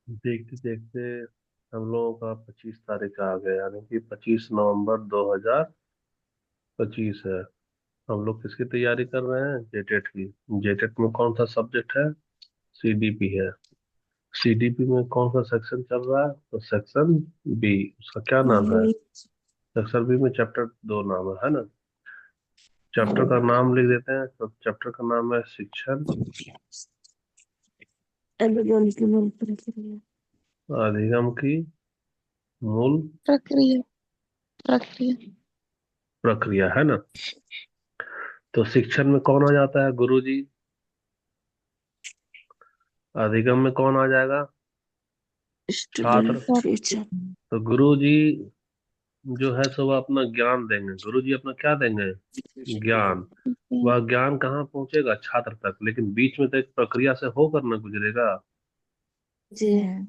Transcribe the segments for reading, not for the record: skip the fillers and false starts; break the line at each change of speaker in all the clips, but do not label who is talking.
देखते देखते हम लोगों का 25 तारीख आ गया, यानी कि 25 नवंबर 2025 है। हम लोग किसकी तैयारी कर रहे हैं? जेटेट की। जेटेट में कौन सा सब्जेक्ट है? सीडीपी है। सीडीपी में कौन सा सेक्शन चल रहा है? तो सेक्शन बी। उसका क्या नाम है? सेक्शन बी में चैप्टर 2 नाम है ना? चैप्टर का नाम लिख देते हैं। तो चैप्टर का नाम है शिक्षण
अनुगमन की मूल प्रक्रिया।
अधिगम की मूल
प्रक्रिया। प्रक्रिया।
प्रक्रिया, है ना? तो शिक्षण में कौन आ जाता है? गुरु जी। अधिगम में कौन आ जाएगा? छात्र।
Student teacher.
तो गुरु जी जो है सो वह अपना ज्ञान देंगे। गुरु जी अपना क्या देंगे? ज्ञान। वह ज्ञान कहाँ पहुंचेगा? छात्र तक, लेकिन बीच में तो एक प्रक्रिया से होकर ना गुजरेगा।
जी।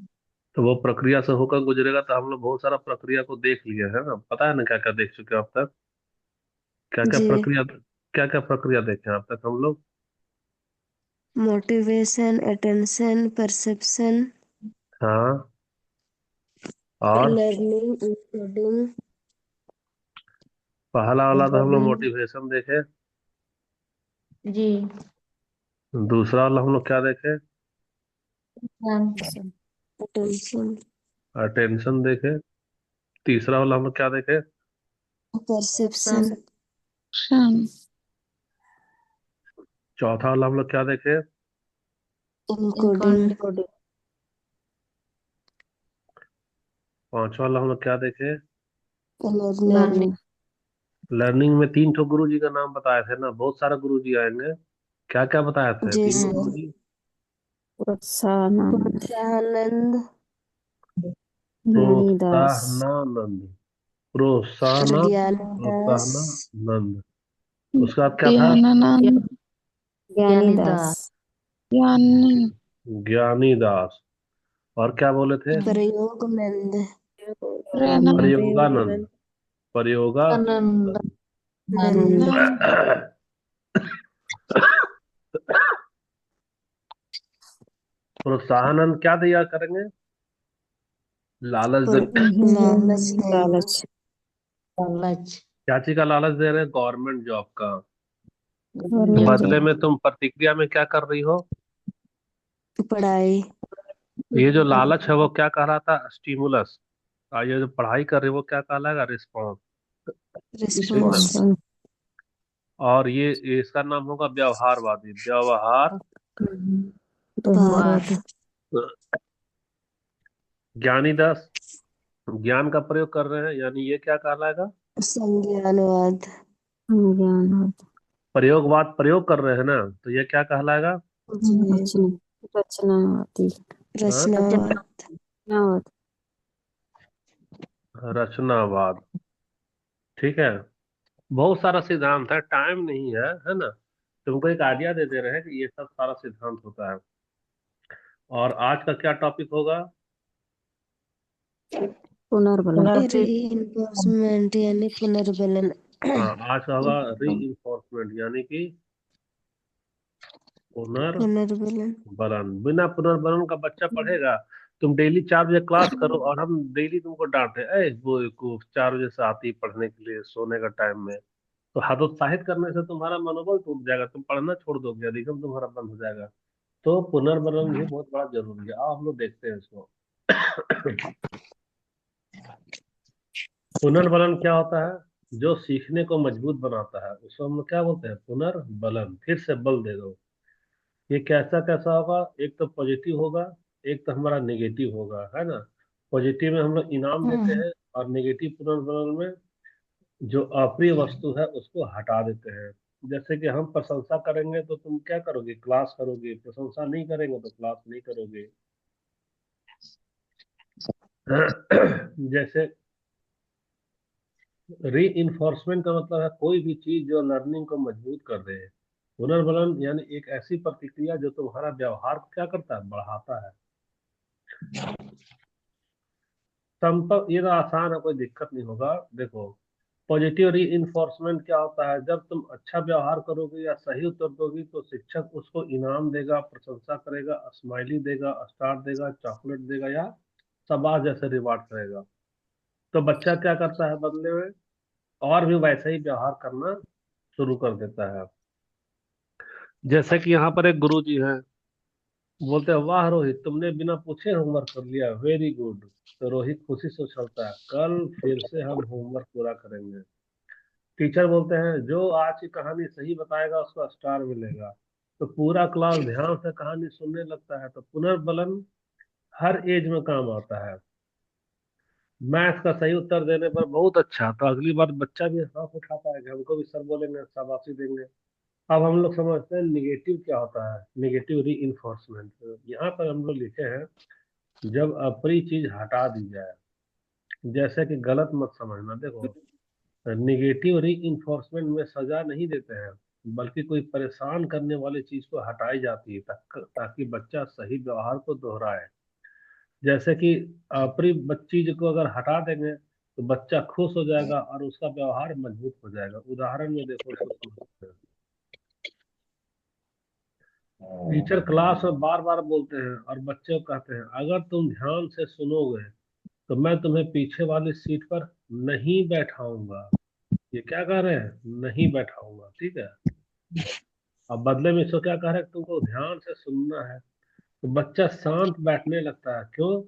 तो वो प्रक्रिया से होकर गुजरेगा, तो हम लोग बहुत सारा प्रक्रिया को देख लिए है ना, पता है ना क्या क्या देख चुके हैं अब तक?
जी।
क्या क्या प्रक्रिया देखे हैं अब तक हम लोग?
मोटिवेशन, अटेंशन, परसेप्शन,
हाँ। और
लर्निंग, इंक्लूडिंग,
पहला वाला तो हम लोग
बॉडी।
मोटिवेशन देखे।
जी।
दूसरा वाला हम लोग क्या देखे?
अटेंशन।
अटेंशन देखे। तीसरा वाला हम लोग क्या देखे?
परसेप्शन। शन।
चौथा वाला हम लोग क्या देखे?
इनकोडिंग।
पांचवा वाला हम लोग क्या देखे?
लर्निंग।
लर्निंग में तीन ठो गुरु जी का नाम बताए थे ना, बहुत सारे गुरु जी आएंगे। क्या क्या बताए थे
जी
तीनों
सर।
गुरु जी?
प्रोत्साहनंद। ज्ञानीदास।
प्रोत्साहनानंद। प्रोत्साहन
ज्ञानदास।
प्रोत्साहनानंद। उसका बाद क्या था?
ज्ञानानंद। ज्ञानीदास। ज्ञानी।
ज्ञानी दास। और क्या बोले थे?
प्रयोगानंद।
प्रयोगानंद।
आनंद।
प्रयोगानंद।
आनंद।
प्रोत्साहनंद क्या दिया करेंगे? लालच
लालच है। लालच। लालच।
क्या चीज का लालच दे रहे हैं? गवर्नमेंट जॉब का।
गवर्नमेंट
बदले में तुम प्रतिक्रिया में क्या कर रही हो?
पढ़ाई।
ये जो लालच है वो क्या कह रहा था? स्टिमुलस। और ये जो पढ़ाई कर रही है वो क्या कहलाएगा? रिस्पॉन्स। ठीक ना?
रिस्पॉन्स।
और ये इसका नाम होगा व्यवहारवादी। व्यवहार
भारत।
ज्ञानी दस ज्ञान का प्रयोग कर रहे हैं, यानी ये क्या कहलाएगा?
संज्ञानवाद। ज्ञान।
प्रयोगवाद प्रयोग कर रहे हैं ना, तो ये क्या कहलाएगा?
जी। रचनावादी।
हाँ?
रचनावाद। रचनावाद।
रचनावाद। ठीक है। बहुत सारा सिद्धांत है, टाइम नहीं है ना? तुमको एक आइडिया दे दे रहे हैं कि ये सब सारा सिद्धांत होता है। और आज का क्या टॉपिक होगा?
पुनर्बलन। रीइंफोर्समेंट यानी पुनर्बलन।
हाँ, आज का होगा री इन्फोर्समेंट, यानी कि
पुनर्बलन।
पुनर्बलन। बिना पुनर्बलन का बच्चा पढ़ेगा? तुम डेली 4 बजे क्लास करो और हम डेली तुमको डांटे, वो को 4 बजे से आती है पढ़ने के लिए सोने का टाइम में, तो हतोत्साहित करने से तुम्हारा मनोबल टूट जाएगा, तुम पढ़ना छोड़ दोगे, अधिगम तुम्हारा बंद हो जाएगा। तो पुनर्बलन भी बहुत बड़ा जरूरी है। आओ हम लोग देखते हैं इसको। पुनर्बलन क्या होता है? जो सीखने को मजबूत बनाता है उसको हम लोग क्या बोलते हैं? पुनर्बलन। फिर से बल दे दो। ये कैसा कैसा होगा? एक तो पॉजिटिव होगा, एक तो हमारा नेगेटिव होगा, है ना? पॉजिटिव में हम लोग इनाम देते हैं, और नेगेटिव पुनर्बलन में जो अप्रिय वस्तु है उसको हटा देते हैं। जैसे कि हम प्रशंसा करेंगे तो तुम क्या करोगे? क्लास करोगे। प्रशंसा नहीं करेंगे तो क्लास नहीं करोगे। जैसे री इन्फोर्समेंट का मतलब है कोई भी चीज जो लर्निंग को मजबूत कर दे। पुनर्बलन यानी एक ऐसी प्रतिक्रिया जो तुम्हारा व्यवहार को क्या करता है? बढ़ाता है। संभव, ये तो आसान है, कोई दिक्कत नहीं होगा। देखो, पॉजिटिव री इन्फोर्समेंट क्या होता है? जब तुम अच्छा व्यवहार करोगे या सही उत्तर दोगे तो शिक्षक उसको इनाम देगा, प्रशंसा करेगा, स्माइली देगा, स्टार देगा, चॉकलेट देगा, या शाबाश जैसे रिवार्ड करेगा। तो बच्चा क्या करता है बदले में? और भी वैसा ही व्यवहार करना शुरू कर देता है। जैसे कि यहाँ पर एक गुरु जी हैं, बोलते हैं, वाह रोहित, तुमने बिना पूछे होमवर्क कर लिया, वेरी गुड। तो रोहित खुशी से उछलता है, कल फिर से हम होमवर्क पूरा करेंगे। टीचर बोलते हैं, जो आज की कहानी सही बताएगा उसको स्टार मिलेगा। तो पूरा क्लास ध्यान से कहानी सुनने लगता है। तो पुनर्बलन हर एज में काम आता है। मैथ्स का सही उत्तर देने पर बहुत अच्छा, तो अगली बार बच्चा भी हाथ उठाता है कि हमको भी सर बोलेंगे, शाबाशी देंगे। अब हम लोग समझते हैं निगेटिव क्या होता है। निगेटिव री इन्फोर्समेंट यहाँ पर हम लोग लिखे हैं, जब अप्रिय चीज हटा दी जाए। जैसे कि गलत मत समझना, देखो, निगेटिव री इन्फोर्समेंट में सजा नहीं देते हैं, बल्कि कोई परेशान करने वाली चीज को हटाई जाती है ताकि बच्चा सही व्यवहार को दोहराए। जैसे कि अप्रिय चीज को अगर हटा देंगे तो बच्चा खुश हो जाएगा और उसका व्यवहार मजबूत हो जाएगा। उदाहरण में देखो उसको समझते हैं। टीचर क्लास में बार बार बोलते हैं और बच्चे को कहते हैं, अगर तुम ध्यान से सुनोगे तो मैं तुम्हें पीछे वाली सीट पर नहीं बैठाऊंगा। ये क्या कह रहे हैं? नहीं बैठाऊंगा, ठीक है। अब बदले में इसको क्या कह रहे हैं? तुमको ध्यान से सुनना है। तो बच्चा शांत बैठने लगता है। क्यों?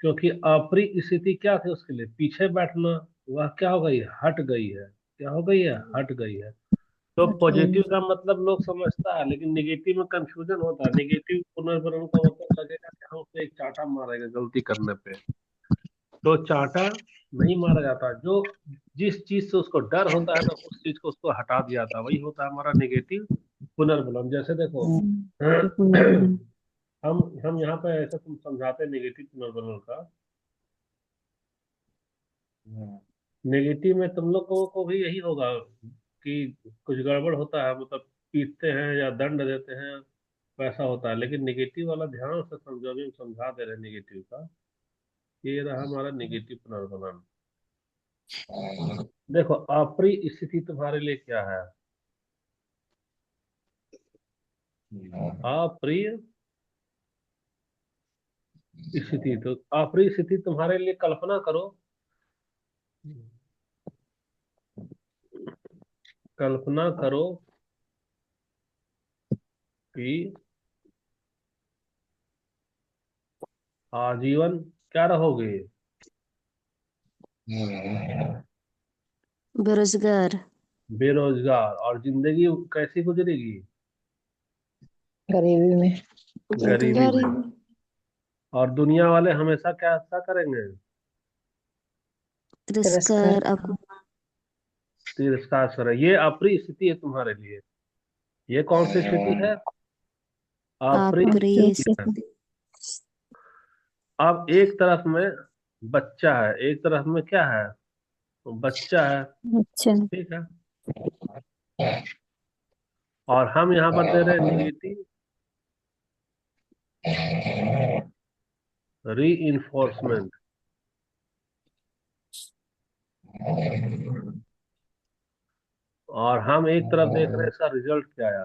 क्योंकि अप्रिय स्थिति क्या थी उसके लिए? पीछे बैठना। वह क्या हो गई? हट गई है। क्या हो गई है? हट गई है। तो
हट गई।
पॉजिटिव का मतलब लोग समझता है, लेकिन निगेटिव में कंफ्यूजन होता है। निगेटिव पुनर्भरण का मतलब लगेगा कि हम उसे एक चांटा मारेगा गलती करने पे। तो चांटा नहीं मारा जाता। जो जिस चीज से उसको डर होता है ना, उस चीज को उसको हटा दिया जाता है। वही होता है हमारा निगेटिव पुनर्बलन। जैसे देखो,
पुनर्बलन।
हम यहाँ पे ऐसा तुम समझाते हैं निगेटिव पुनर्बलन का। नेगेटिव में तुम लोगों को भी यही होगा कि कुछ गड़बड़ होता है, मतलब पीटते हैं या दंड देते हैं, वैसा होता है। लेकिन नेगेटिव वाला ध्यान से समझो, अभी हम समझा दे रहे हैं नेगेटिव का। ये रहा हमारा नेगेटिव पुनर्बलन। देखो, अप्रिय स्थिति तुम्हारे लिए क्या है? अप्रिय स्थिति, तो अप्रिय स्थिति तुम्हारे लिए, कल्पना करो, कल्पना करो कि आजीवन क्या रहोगे?
बेरोजगार।
बेरोजगार। और जिंदगी कैसी गुजरेगी?
गरीबी में।
गरीबी में।
गरीब।
और दुनिया वाले हमेशा क्या ऐसा करेंगे?
तिरस्कार।
तिरस्कार, अपमान।
तिरस्कार करें। ये अप्रिय स्थिति है तुम्हारे लिए। ये कौन सी स्थिति है? अप्रिय
अप्रिय
स्थिति है।
स्थिति।
अब एक तरफ में बच्चा है, एक तरफ में क्या है? तो बच्चा है,
अच्छा।
ठीक है। और हम यहाँ पर दे रहे हैं निगेटिव री इन्फोर्समेंट। और हम एक तरफ देख रहे हैं इसका रिजल्ट क्या आया।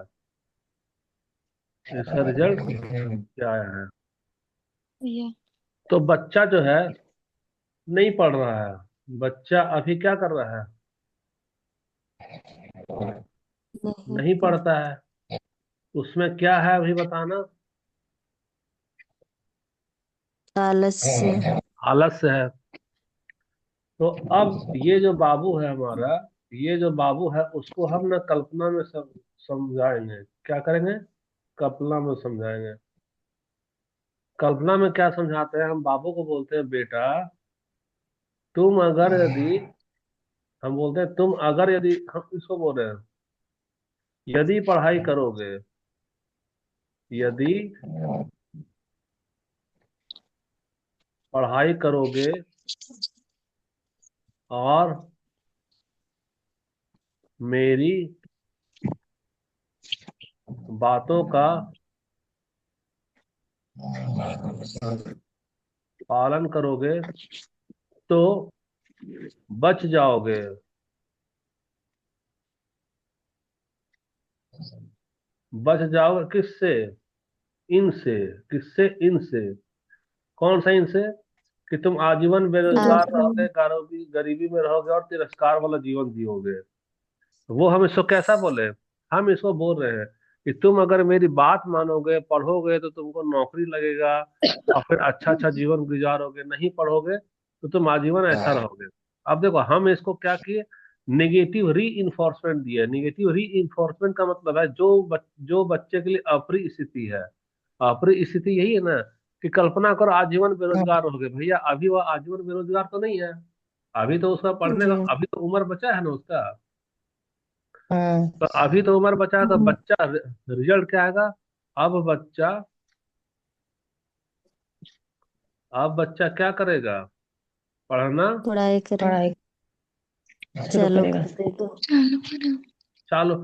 इसका रिजल्ट क्या आया है?
भैया।
तो बच्चा जो है नहीं पढ़ रहा है। बच्चा अभी क्या कर रहा है?
नहीं
नहीं
पढ़।
पढ़ता है। उसमें क्या है अभी बताना?
आलस्य।
आलस्य है। तो अब ये जो बाबू है हमारा, ये जो बाबू है उसको हम ना कल्पना में समझाएंगे। क्या करेंगे? कल्पना में समझाएंगे। कल्पना में क्या समझाते हैं? हम बाबू को बोलते हैं, बेटा तुम अगर यदि, हम बोलते हैं तुम अगर यदि, हम इसको बोल रहे हैं, यदि पढ़ाई करोगे, यदि पढ़ाई करोगे और मेरी बातों का पालन करोगे तो बच जाओगे। बच जाओगे किससे? इनसे। किससे? इनसे। कौन सा इनसे? कि तुम आजीवन बेरोजगार
आप
रहोगे, गरीबी गरीबी में रहोगे और तिरस्कार वाला जीवन जियोगे। तो वो हम इसको कैसा बोले? हम इसको बोल रहे हैं कि तुम अगर मेरी बात मानोगे, पढ़ोगे, तो तुमको नौकरी लगेगा और फिर अच्छा अच्छा जीवन गुजारोगे। नहीं पढ़ोगे तो तुम आजीवन ऐसा रहोगे। अब देखो हम इसको क्या किए, निगेटिव री इन्फोर्समेंट दिए। निगेटिव री इन्फोर्समेंट का मतलब है जो बच्चे के लिए अप्रिय स्थिति है। अप्रिय स्थिति यही है ना, कि कल्पना करो आजीवन बेरोजगार रहोगे। भैया अभी वह आजीवन बेरोजगार तो नहीं है। अभी तो उसका पढ़ने का
जी।
अभी तो उम्र बचा है ना उसका।
हाँ।
तो अभी तो उम्र बचा है, तो बच्चा रिजल्ट क्या आएगा? अब बच्चा अब बच्चा क्या करेगा? पढ़ना
पढ़ाई करें।
पढ़ाई शुरू
चालू
करेगा।
कर दे तो चालू करो।
चालू।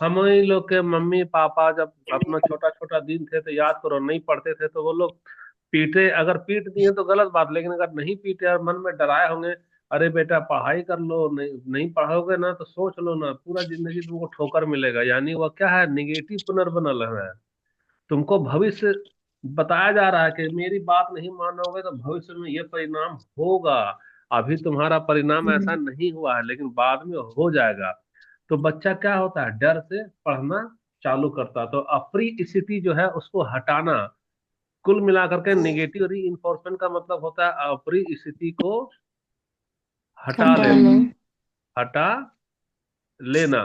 हम ही लोग के मम्मी पापा जब अपना छोटा छोटा दिन थे तो याद करो, नहीं पढ़ते थे तो वो लोग पीटे। अगर पीट दिए तो गलत बात, लेकिन अगर नहीं पीटे और मन में डराए होंगे, अरे बेटा पढ़ाई कर लो, नहीं नहीं पढ़ोगे ना तो सोच लो ना, पूरा जिंदगी तुमको ठोकर मिलेगा। यानी वह क्या है, निगेटिव पुनर्बनल है। तुमको भविष्य बताया जा रहा है कि मेरी बात नहीं मानोगे तो भविष्य में ये परिणाम होगा। अभी तुम्हारा परिणाम ऐसा नहीं हुआ है, लेकिन बाद में हो जाएगा। तो बच्चा क्या होता है, डर से पढ़ना चालू करता है। तो अप्रिय स्थिति जो है उसको हटाना। कुल मिलाकर के निगेटिव री इन्फोर्समेंट का मतलब होता है अप्रिय स्थिति को हटा लेना।
हटाना।
हटा लेना।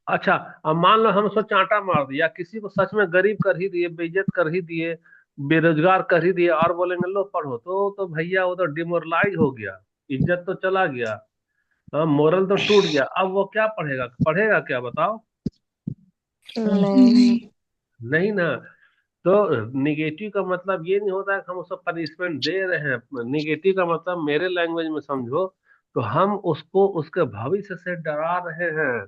अच्छा, अब मान लो हम उसको चांटा मार दिया, किसी को सच में गरीब कर ही दिए, बेइज्जत कर ही दिए, बेरोजगार कर ही दिए, और बोलेंगे लो पढ़ो, तो भैया वो तो डिमोरलाइज हो गया। इज्जत तो चला गया। हाँ, मोरल तो टूट गया। अब वो क्या पढ़ेगा? पढ़ेगा क्या बताओ?
नहीं।
नहीं ना। तो निगेटिव का मतलब ये नहीं होता है कि हम उसको पनिशमेंट दे रहे हैं। निगेटिव का मतलब मेरे लैंग्वेज में समझो, तो हम उसको उसके भविष्य से डरा रहे हैं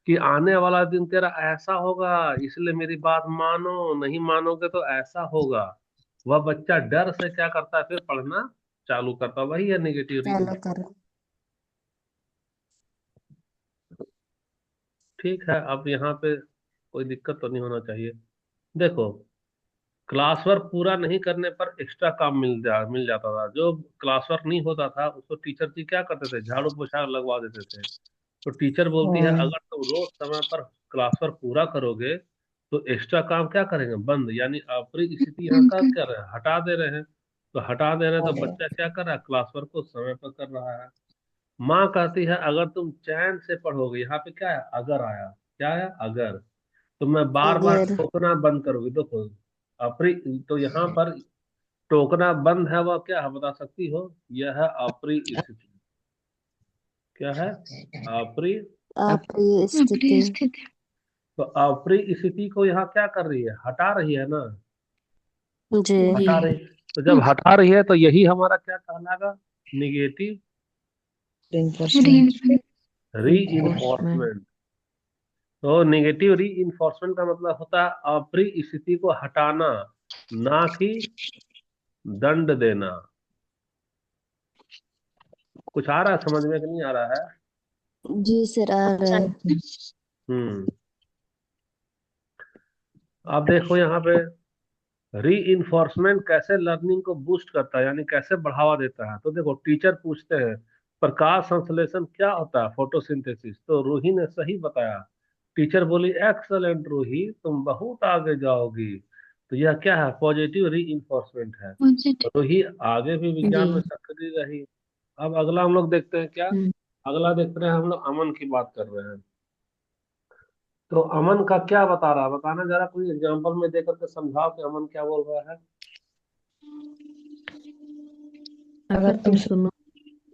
कि आने वाला दिन तेरा ऐसा होगा, इसलिए मेरी बात मानो, नहीं मानोगे तो ऐसा होगा। वह बच्चा डर से क्या करता है, फिर पढ़ना चालू करता है। वही है निगेटिव री।
चालू करो।
ठीक है, अब यहाँ पे कोई दिक्कत तो नहीं होना चाहिए। देखो, क्लास वर्क पूरा नहीं करने पर एक्स्ट्रा काम मिल जाता था। जो क्लास वर्क नहीं होता था उसको टीचर जी क्या करते थे, झाड़ू पोछा लगवा देते थे। तो टीचर बोलती है
हाँ।
अगर तुम रोज समय पर क्लास वर्क पूरा करोगे तो एक्स्ट्रा काम क्या करेंगे, बंद। यानी अप्रिय स्थिति यहाँ का क्या रहे हैं, हटा दे रहे हैं। तो हटा दे रहे हैं तो
अरे।
बच्चा क्या कर रहा है, क्लास वर्क को समय पर कर रहा है। माँ कहती है अगर तुम चैन से पढ़ोगे, यहाँ पे क्या है, अगर आया। क्या है, अगर। तो मैं बार बार
अगर
टोकना बंद करोगी, देखो अप्रिय। तो यहाँ पर टोकना बंद है, वह क्या है बता सकती हो? यह है अप्रिय स्थिति। क्या है? अप्रिय।
अब
अप्रिय स्थिति।
तो अप्रिय स्थिति को यहाँ क्या कर रही है, हटा रही है ना।
जी।
हटा रही। तो जब हटा रही है तो यही हमारा क्या कहलाएगा, निगेटिव
reinforcement।
री
reinforcement।
इन्फोर्समेंट। तो निगेटिव री इन्फोर्समेंट का मतलब होता है अप्रिय स्थिति को हटाना, ना कि दंड देना। कुछ आ रहा है समझ में कि नहीं आ रहा है?
जी सर आ रहा है।
हम्म। आप देखो यहाँ पे, री इन्फोर्समेंट कैसे लर्निंग को बूस्ट करता है, यानी कैसे बढ़ावा देता है। तो देखो टीचर पूछते हैं प्रकाश संश्लेषण क्या होता है, फोटोसिंथेसिस। तो रूही ने सही बताया। टीचर बोली एक्सलेंट रूही, तुम बहुत आगे जाओगी। तो यह क्या है, पॉजिटिव री इन्फोर्समेंट है। रूही आगे भी
जी।
विज्ञान में सक्रिय रही। अब अगला हम लोग देखते हैं क्या।
हम्म।
अगला देखते हैं, हम लोग अमन की बात कर रहे हैं। तो अमन का क्या बता रहा है, बताना जरा, कोई एग्जांपल में देकर के समझाओ कि अमन क्या बोल रहा है।
अगर
अगर
तुम
तुम सुनो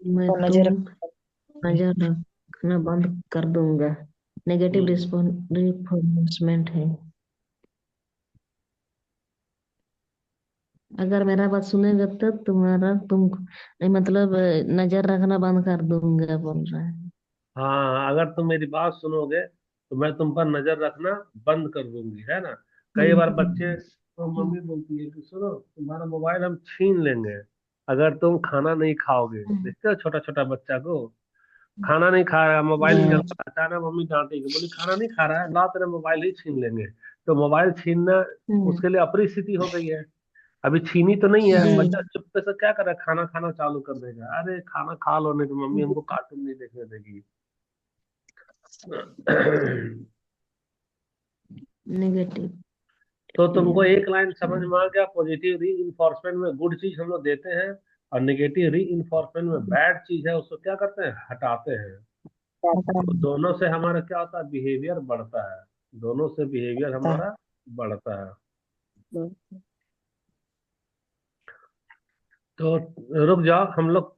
मैं
तो नजर।
तुम नजर रखना बंद कर दूंगा। नेगेटिव
हम्म।
रिफोर्समेंट है। अगर मेरा बात सुनेगा तब तुम्हारा तुम नहीं मतलब नजर रखना बंद कर दूंगा बोल रहा है।
हाँ, अगर तुम मेरी बात सुनोगे तो मैं तुम पर नजर रखना बंद कर दूंगी, है ना। कई बार बच्चे,
हम्म।
तो मम्मी बोलती है कि सुनो तुम्हारा मोबाइल हम छीन लेंगे अगर तुम खाना नहीं खाओगे। देखते हो छोटा छोटा बच्चा को। खाना नहीं खा रहा, मोबाइल चल
हम्म,
रहा है, अचानक मम्मी डांटेगी, बोली खाना नहीं खा रहा है, ला तेरा मोबाइल ही छीन लेंगे। तो मोबाइल छीनना
हम्म,
उसके लिए अपरिस्थिति हो गई है। अभी छीनी तो नहीं है,
हम्म,
बच्चा चुपके से क्या करे, खाना खाना चालू कर देगा, अरे खाना खा लो नहीं तो मम्मी हमको कार्टून नहीं देखने देगी।
नेगेटिव
तो तुमको
फीलिंग।
एक लाइन समझ में आ गया, पॉजिटिव री इन्फोर्समेंट में गुड चीज हम लोग देते हैं, और नेगेटिव री इन्फोर्समेंट में बैड चीज है उसको क्या करते हैं, हटाते हैं। तो दोनों से हमारा क्या होता है, बिहेवियर बढ़ता है। दोनों से बिहेवियर हमारा बढ़ता है। तो रुक जाओ, हम लोग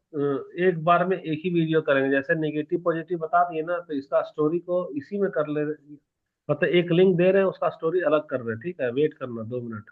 एक बार में एक ही वीडियो करेंगे, जैसे नेगेटिव पॉजिटिव बता दिए ना, तो इसका स्टोरी को इसी में कर ले। मतलब एक लिंक दे रहे हैं, उसका स्टोरी अलग कर रहे हैं, ठीक है, वेट करना 2 मिनट।